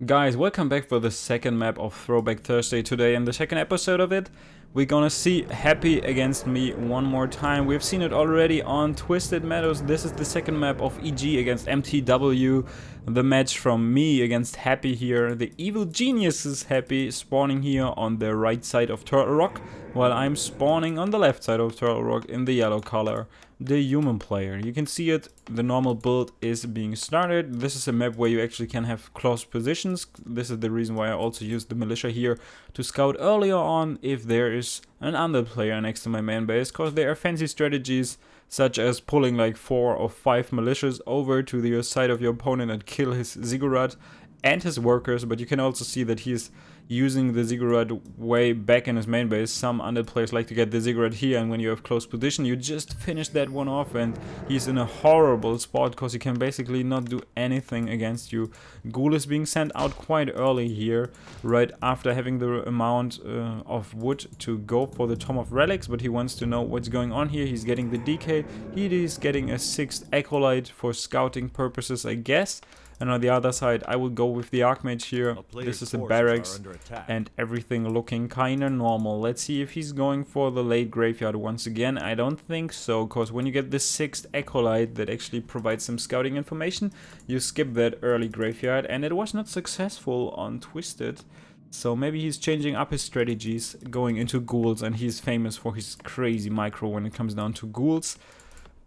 Guys, welcome back for the second map of Throwback Thursday today. In the second episode of it, we're gonna see Happy against me one more time. We've seen it already on Twisted Meadows. This is the second map of EG against mTw. The match from me against Happy here. The evil genius is Happy, spawning here on the right side of Turtle Rock, while I'm spawning on the left side of Turtle Rock in the yellow color. The human player. You can see it, the normal build is being started. This is a map where you actually can have close positions. This is the reason why I also used the militia here to scout earlier on if there is an under player next to my main base, because there are fancy strategies such as pulling like 4 or 5 militias over to the side of your opponent and kill his ziggurat and his workers. But you can also see that he's using the ziggurat way back in his main base. Some under players like to get the ziggurat here, and when you have close position you just finish that one off, and he's in a horrible spot because he can basically not do anything against you. Ghoul is being sent out quite early here, right after having the amount of wood to go for the Tome of Relics, but he wants to know what's going on here. He's getting the DK, he is getting a 6th Acolyte for scouting purposes, I guess. And on the other side, I will go with the Archmage here. This is a barracks and everything looking kinda normal. Let's see if he's going for the late graveyard once again. I don't think so, because when you get the 6th Acolyte that actually provides some scouting information, you skip that early graveyard, and it was not successful on Twisted. So maybe he's changing up his strategies, going into ghouls, and he's famous for his crazy micro when it comes down to ghouls.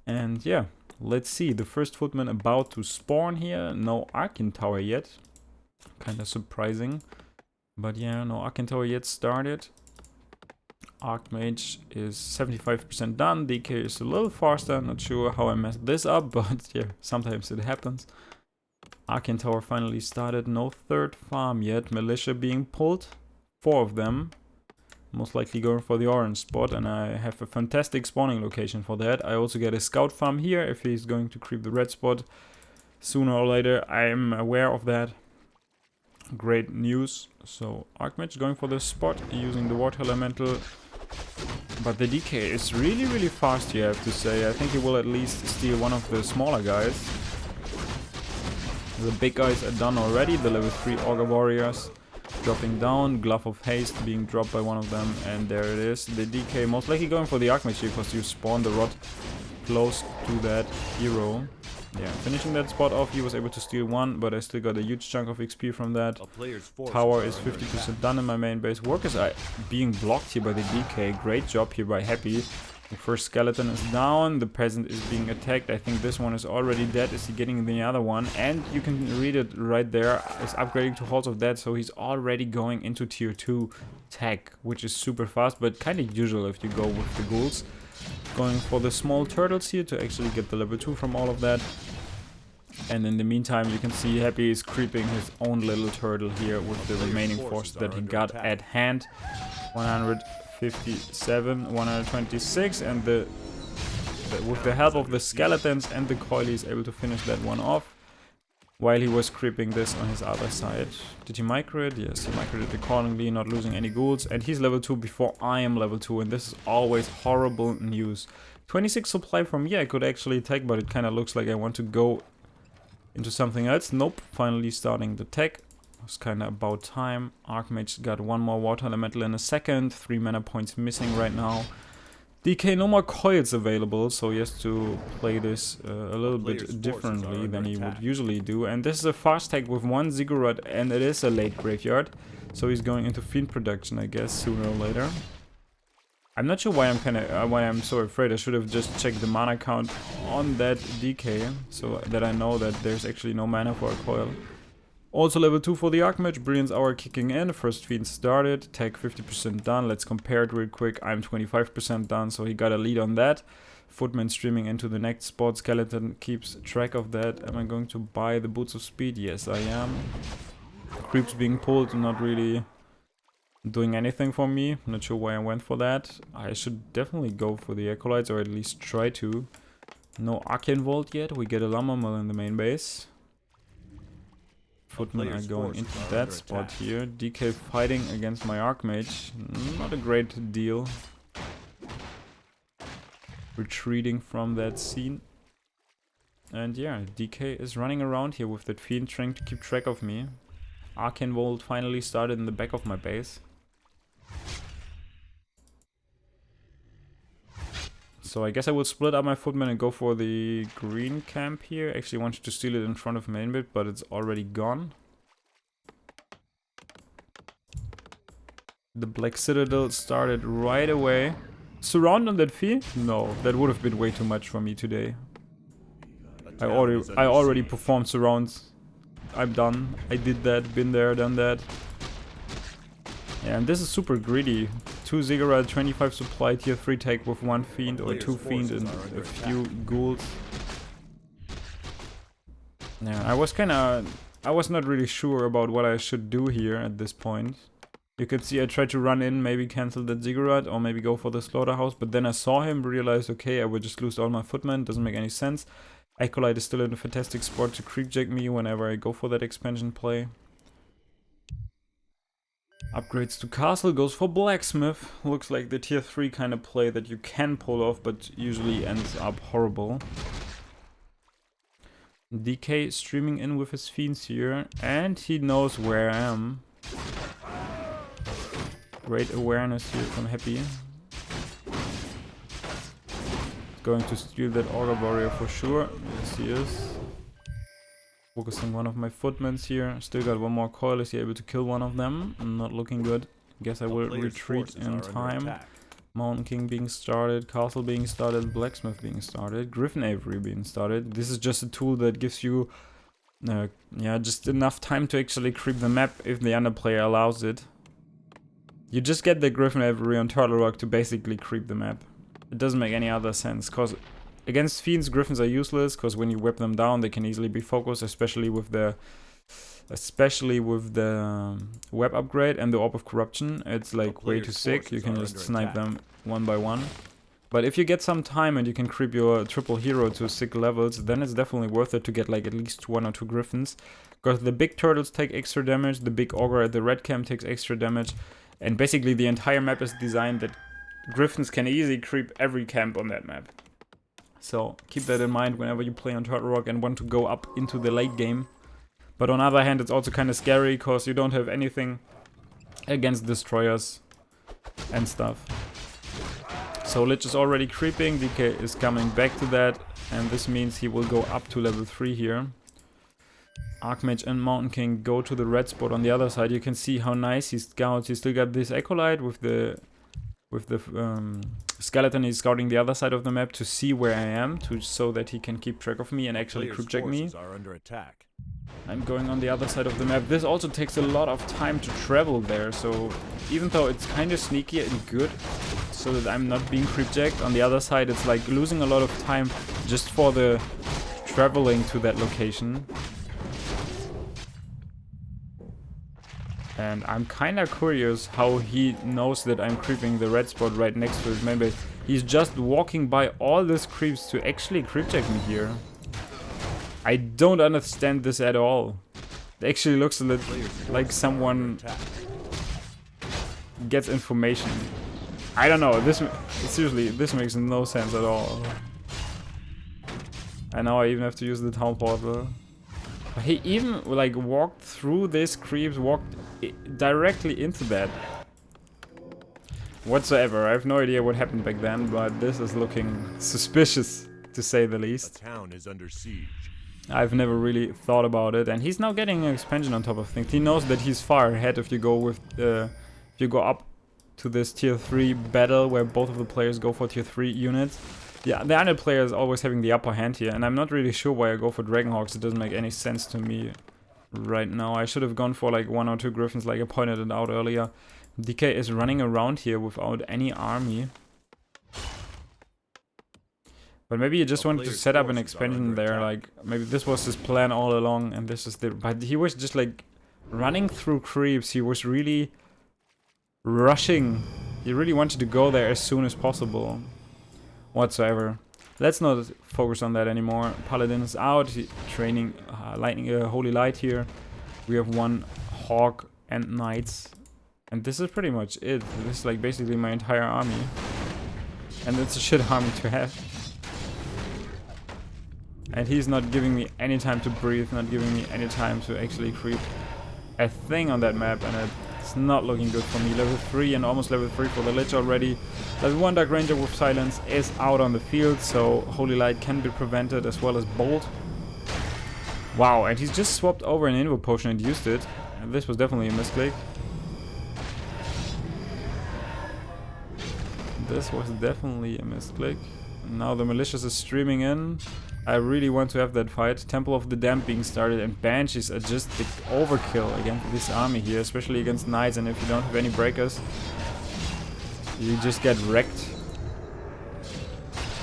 And yeah. Let's see, the first footman about to spawn here. No Arcane Tower yet. Kinda surprising. But yeah, no Arcane Tower yet started. Archmage is 75% done. DK is a little faster. Not sure how I messed this up, but yeah, sometimes it happens. Arcane Tower finally started. No third farm yet. Militia being pulled. 4 of them. Most likely going for the orange spot, and I have a fantastic spawning location for that. I also get a scout farm here if he's going to creep the red spot sooner or later. I'm aware of that. Great news. So Archmage going for the spot using the water elemental, but the DK is really fast here, I have to say. I think he will at least steal one of the smaller guys. The big guys are done already, the level 3 Augur Warriors. Dropping down, Glove of Haste being dropped by one of them, and there it is. The DK most likely going for the Archmage here because you spawn the rod close to that hero. Yeah, finishing that spot off, he was able to steal one, but I still got a huge chunk of XP from that. Tower is 50% done in my main base. Workers are being blocked here by the DK. Great job here by Happy. The first skeleton is down, the peasant is being attacked. I think this one is already dead. Is he getting the other one? And you can read it right there. Is upgrading to Halls of Death, so he's already going into tier 2 tech, which is super fast, but kind of usual if you go with the ghouls. Going for the small turtles here to actually get the level 2 from all of that. And in the meantime, you can see Happy is creeping his own little turtle here with the remaining force that he got at hand. 157, 126, and with the help of the skeletons and the coil, he's able to finish that one off while he was creeping this on his other side. Did he micro it? Yes, he microed it accordingly, not losing any ghouls, and he's level 2 before I am level 2, and this is always horrible news. 26 supply from here I could actually take, but it kind of looks like I want to go into something else. Nope, finally starting the tech. It's kind of about time. Archmage got one more water elemental in a second. 3 mana points missing right now. DK, no more coils available, so he has to play this a little bit differently than he would usually do. And this is a fast tech with 1 ziggurat, and it is a late graveyard. So he's going into fiend production, I guess, sooner or later. I'm not sure why I'm so afraid. I should have just checked the mana count on that DK, so that I know that there's actually no mana for a coil. Also level 2 for the Archmage, Brilliance Hour kicking in, first fiend started, tech 50% done. Let's compare it real quick. I'm 25% done, so he got a lead on that. Footman streaming into the next spot, Skeleton keeps track of that. Am I going to buy the Boots of Speed? Yes, I am. Creeps being pulled, not really doing anything for me. Not sure why I went for that. I should definitely go for the Acolytes, or at least try to. No Arcane Vault yet, we get a Llama Mill in the main base. Footmen are going into that spot here. DK fighting against my Archmage. Not a great deal. Retreating from that scene. And yeah, DK is running around here with that fiend trying to keep track of me. Arcane Volt finally started in the back of my base. So I guess I will split up my footmen and go for the green camp here. Actually wanted to steal it in front of main bit, but it's already gone. The Black Citadel started right away. Surround on that field? No, that would have been way too much for me today. I already performed surrounds. I'm done. I did that, been there, done that. Yeah, and this is super greedy. 2 Ziggurat, 25 supply, tier 3 tech with 1 fiend or 2 fiend and a few ghouls. Yeah, I was not really sure about what I should do here at this point. You could see I tried to run in, maybe cancel that Ziggurat or maybe go for the slaughterhouse, but then I saw him, realized okay, I would just lose all my footmen, doesn't make any sense. Acolyte is still in a fantastic spot to creepjack me whenever I go for that expansion play. Upgrades to castle goes for blacksmith. Looks like the tier 3 kind of play that you can pull off, but usually ends up horrible. DK streaming in with his fiends here, and he knows where I am. Great awareness here from Happy. Going to steal that Augur Warrior for sure. Yes, he is. Focusing one of my footmen here. Still got one more coil. Is he able to kill one of them? Not looking good. Guess I will retreat in time. Mountain King being started. Castle being started. Blacksmith being started. Griffin Aviary being started. This is just a tool that gives you yeah, just enough time to actually creep the map if the underplayer allows it. You just get the Griffin Aviary on Turtle Rock to basically creep the map. It doesn't make any other sense, cause against fiends, griffins are useless, cause when you whip them down, they can easily be focused, especially with the web upgrade and the Orb of Corruption. It's like way too sick. You can just snipe them one by one. But if you get some time and you can creep your triple hero to sick levels, then it's definitely worth it to get like at least 1 or 2 griffins, because the big turtles take extra damage, the big ogre at the red camp takes extra damage, and basically the entire map is designed that griffins can easily creep every camp on that map. So keep that in mind whenever you play on Turtle Rock and want to go up into the late game. But on the other hand, it's also kind of scary because you don't have anything against destroyers and stuff. So Lich is already creeping, DK is coming back to that, and this means he will go up to level 3 here. Archmage and Mountain King go to the red spot on the other side. You can see how nice he scouts. He still got this Acolyte with the skeleton. He's scouting the other side of the map to see where I am, so that he can keep track of me and actually creepjack me. I'm going on the other side of the map. This also takes a lot of time to travel there, so even though it's kind of sneaky and good, so that I'm not being creepjacked, on the other side it's like losing a lot of time just for the traveling to that location. And I'm kind of curious how he knows that I'm creeping the red spot right next to it. Maybe he's just walking by all these creeps to actually creepjack me here. I don't understand this at all. It actually looks a little like someone gets information. I don't know, seriously, this makes no sense at all. And now I even have to use the town portal. But he even like walked through these creeps, walked directly into that. Whatsoever, I have no idea what happened back then, but this is looking suspicious, to say the least. The town is under siege. I've never really thought about it, and he's now getting an expansion on top of things. He knows that he's far ahead if you go with, if you go up to this tier 3 battle where both of the players go for tier 3 units. Yeah, the other player is always having the upper hand here, and I'm not really sure why I go for Dragonhawks. It doesn't make any sense to me right now. I should have gone for like 1 or 2 Griffins like I pointed it out earlier. DK is running around here without any army. But maybe he just wanted to set up an expansion there, like maybe this was his plan all along and this is the... But he was just like running through creeps. He was really rushing. He really wanted to go there as soon as possible. Whatsoever. Let's not focus on that anymore. Paladin is out, training lightning, Holy Light here. We have 1 Hawk and Knights. And this is pretty much it. This is like basically my entire army. And it's a shit army to have. And he's not giving me any time to breathe, not giving me any time to actually creep. a thing on that map, and it's not looking good for me. Level 3 and almost level 3 for the Lich already. Level 1 Dark Ranger with Silence is out on the field, so Holy Light can be prevented as well as Bolt. Wow, and he's just swapped over an Invo Potion and used it. And this was definitely a misclick. This was definitely a misclick. Now the Malicious is streaming in. I really want to have that fight. Temple of the Damned being started, and Banshees are just the overkill against this army here, especially against Knights, and if you don't have any breakers, you just get wrecked.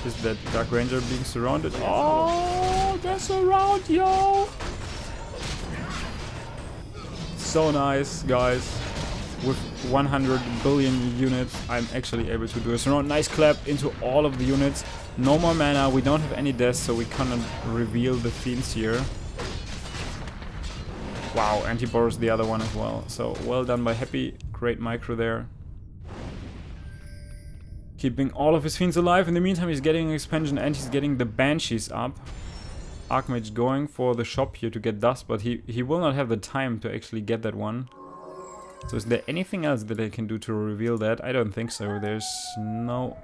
Is that Dark Ranger being surrounded? Oh, they're surrounded, yo! So nice, guys. With 100 billion units, I'm actually able to do a surround. Nice clap into all of the units. No more mana, we don't have any deaths, so we cannot reveal the fiends here. Wow, and he borrows the other one as well. So, well done by Happy. Great micro there. Keeping all of his fiends alive. In the meantime, he's getting an expansion and he's getting the Banshees up. Archmage going for the shop here to get dust, but he will not have the time to actually get that one. So is there anything else that I can do to reveal that? I don't think so. There's no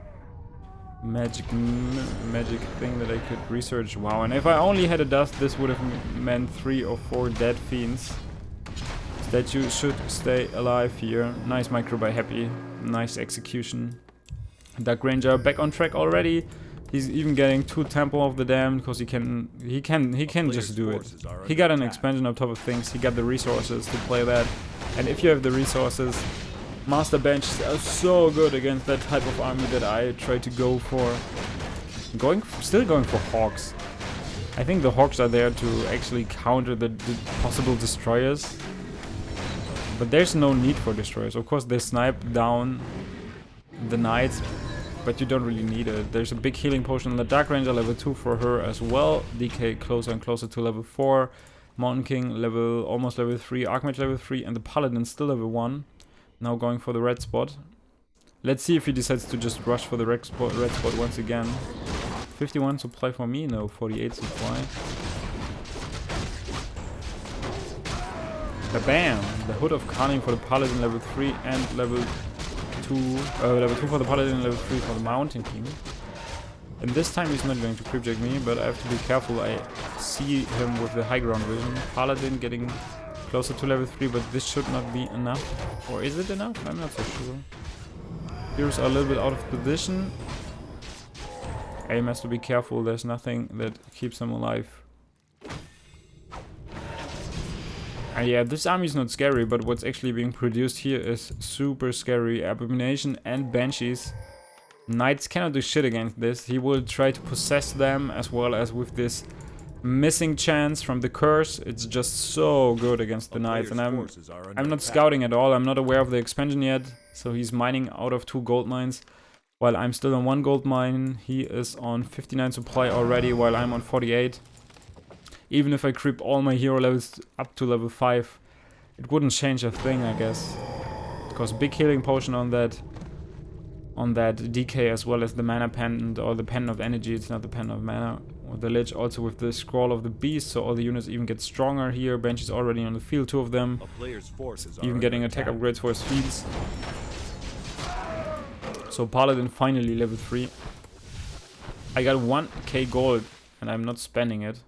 magic thing that I could research. Wow, and if I only had a dust, this would have meant 3 or 4 dead fiends. That you should stay alive here. Nice micro by Happy. Nice execution. Dark Ranger back on track already. He's even getting 2 Temple of the Damned because he can just do it. He got an expansion on top of things. He got the resources to play that. And if you have the resources, Master Benches are so good against that type of army that I try to go for. Still going for Hawks. I think the Hawks are there to actually counter the possible destroyers. But there's no need for destroyers. Of course, they snipe down the Knights, but you don't really need it. There's a big healing potion on the Dark Ranger, level 2 for her as well. DK closer and closer to level 4. Mountain King almost level 3. Archmage level 3. And the Paladin still level 1. Now going for the red spot. Let's see if he decides to just rush for the red spot once again. 51 supply for me? No, 48 supply. Bam! The Hood of Cunning for the Paladin level 3 and level 2 for the Paladin, level 3 for the Mountain King. And this time he's not going to creepjack me, but I have to be careful. I see him with the high ground vision. Paladin getting closer to level 3, but this should not be enough. Or is it enough? I'm not so sure. Heroes are a little bit out of position. Aim has to be careful. There's nothing that keeps him alive. And yeah, this army is not scary, but what's actually being produced here is super scary. Abomination and Banshees. Knights cannot do shit against this. He will try to possess them, as well as with this missing chance from the curse. It's just so good against the Knights. And I'm not scouting at all. I'm not aware of the expansion yet. So he's mining out of 2 gold mines, while I'm still on 1 gold mine. He is on 59 supply already, while I'm on 48. Even if I creep all my hero levels up to level 5, it wouldn't change a thing, I guess. Because big healing potion on that DK, as well as the mana pendant, or the pendant of energy. It's not the pendant of mana. Or the Lich also with the scroll of the beast, so all the units even get stronger here. Banshee's already on the field, 2 of them. Even getting attack upgrades for his fields. So Paladin finally level 3. I got 1k gold and I'm not spending it.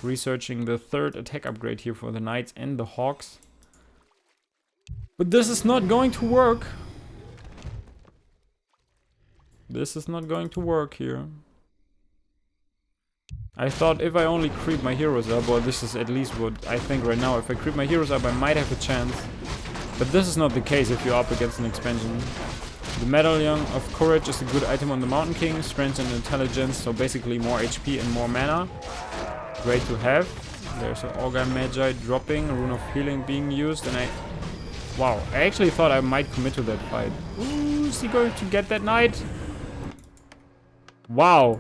Researching the 3rd attack upgrade here for the Knights and the Hawks. But this is not going to work. This is not going to work here. I thought if I only creep my heroes up, or this is at least what I think right now, if I creep my heroes up I might have a chance. But this is not the case if you're up against an expansion. The Medallion of Courage is a good item on the Mountain King. Strength and Intelligence, so basically more HP and more mana. Great to have. There's an Augur Magi dropping, Rune of Healing being used, and wow, I actually thought I might commit to that fight. Ooh, is he going to get that knight? Wow.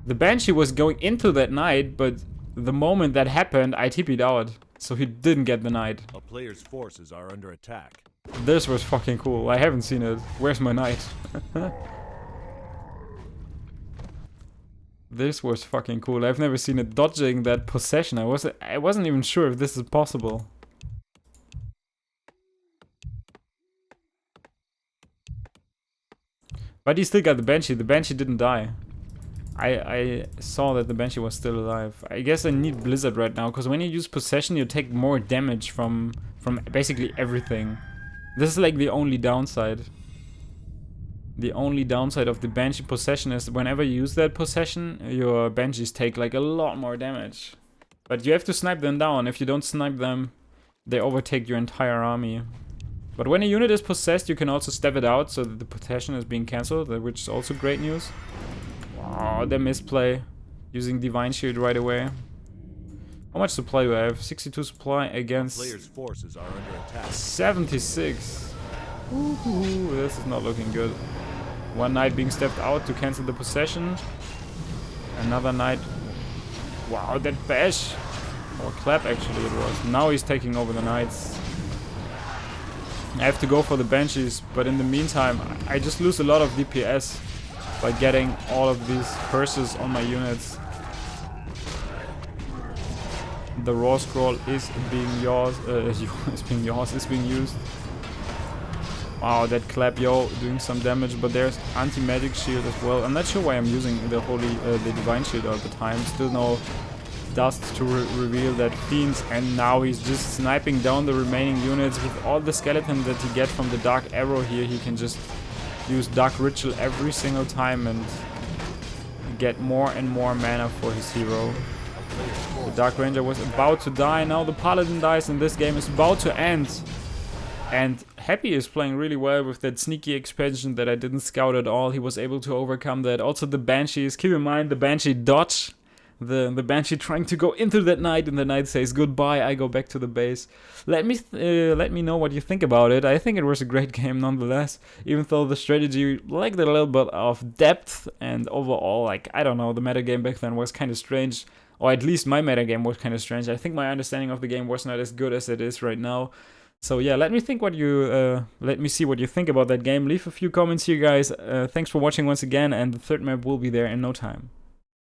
The Banshee was going into that knight, but the moment that happened, I TP'd out. So he didn't get the knight. A player's forces are under attack. This was fucking cool. I haven't seen it. Where's my knight? This was fucking cool. I've never seen it dodging that possession. I wasn't even sure if this is possible. But he still got the Banshee. The Banshee didn't die. I saw that the Banshee was still alive. I guess I need Blizzard right now, because when you use possession, you take more damage from basically everything. This is like the only downside. The only downside of the Banshee possession is whenever you use that possession, your Banshees take like a lot more damage. But you have to snipe them down. If you don't snipe them, they overtake your entire army. But when a unit is possessed, you can also step it out so that the possession is being cancelled, which is also great news. Wow, the misplay. Using Divine Shield right away. How much supply do I have? 62 supply against Player's forces are under attack. 76. Ooh, this is not looking good. One knight being stepped out to cancel the possession. Another knight. Wow, that bash. Or clap actually it was. Now he's taking over the knights. I have to go for the Banshees, but in the meantime, I just lose a lot of DPS by getting all of these curses on my units. The raw scroll is being YAWS, is being used. Wow, that clap yo doing some damage, but there's anti-magic shield as well. I'm not sure why I'm using the divine shield all the time. Still no dust to reveal that fiends, and now he's just sniping down the remaining units with all the skeleton that he get from the dark arrow here. He can just use dark ritual every single time and get more and more mana for his hero. The dark ranger was about to die, now the paladin dies and this game is about to end. And Happy is playing really well with that sneaky expansion that I didn't scout at all. He was able to overcome that. Also the Banshees, keep in mind the Banshee dodge. The Banshee trying to go into that knight and the knight says goodbye, I go back to the base. Let me know what you think about it. I think it was a great game nonetheless. Even though the strategy lacked a little bit of depth and overall, like, I don't know, the metagame back then was kind of strange. Or at least my metagame was kind of strange. I think my understanding of the game was not as good as it is right now. So yeah, let me see what you think about that game. Leave a few comments here, guys. Thanks for watching once again, and the third map will be there in no time.